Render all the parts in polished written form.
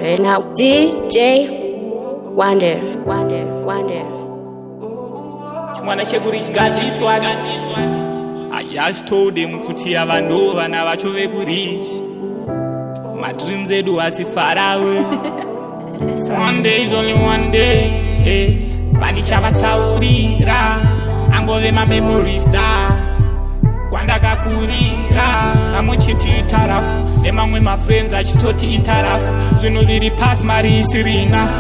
Right now, DJ Wonder. I just told him kuti abantu vana vacho vekurichi. My dreams edu asi far away. One day is only one day. Pandichavatsaurira angove my memories da. Kwandakakurira amuchiti itarafu nemamwe my friends achitoti itarafu. Zvinhu zviri pasi mari isiri enough.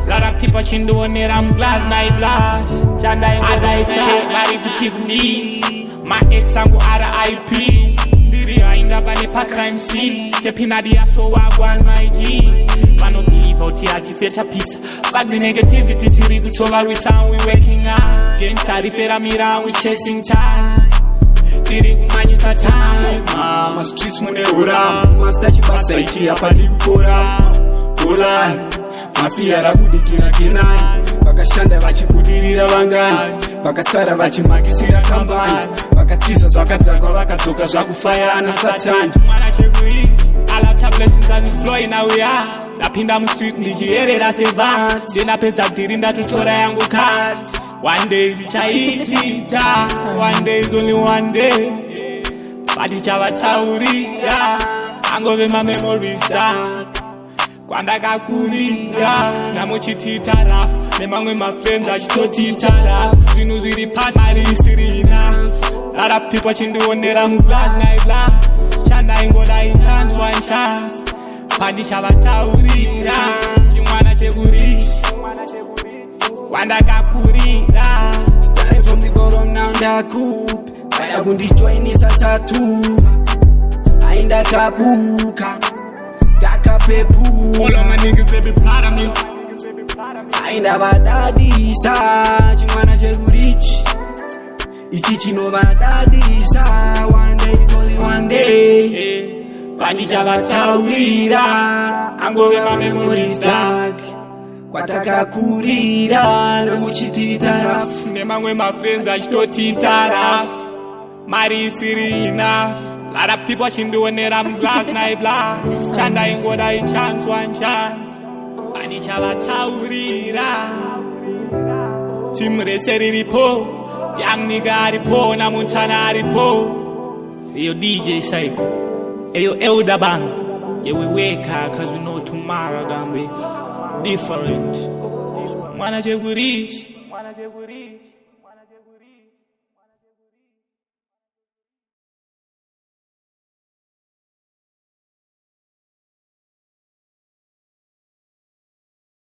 Lot of people chindionera muglass night blast. Vari kuti kuni my ex angu RIP. Ndiri hainga pane pa crime scene. Stepinadi yaso wagwan my G. Vanobelieve out here atifeta peace. Fuck the negativity tiri kutovarwisa and we working hard. Gangsta rifera mira we chasing time. Tiri kumanyisa time. Ma streets mune ura. Master chibasa ichi apa ndikukora. Golan mafia rakudikira kenai. Vakashanda vachibudirira vangani. Vakasara vachimakisira kambani. Vakatiza zvakadzakwa vakadzoka zvakufaya ana satani. Mwana chekuri a lot of blessings and flowing away. Ndapinda mu street ndichierera sevat. Ndinapedza dhiri ndatotora yangu cut. One day zvichaitika. One day is only one day. Patichavatsaurira angove my memories dark. Kwandakakurira namuchiti itarafu nemamwe my friends achitoti itarafu. Zvinhu zviri pasi mari isiri enough. Lot of people chindionera muglass night blast. Chandaingodai chance one chance. Pandichavatsaurira chimwana chekurichi. Kwandakakurira starting from the bottom now ndakup. Vada kundijoinisa satu. Aindakabuka ndakapepuka. all of my niggas they be proud of me. Aindavadadisa chimwana chekurichi. Ichi chinovadadisa. One day is only one day. Pandichavatsaurira angove my memories dark. Kwatakakurira namuchiti itarafu. Nemamwe my friends achitoti itarafu. Mari isiri enough. Lot of people chindionera muglass night blast. Chandaingodai chance one chance. Pandichavatsaurira team rese riripo. Young nigga aripo namuchana aripo. Eyo DJ Psycho. Eyo Elder Bang. Yeah, we wake up cause we know tomorrow gonna be different. Mwana chekurichi.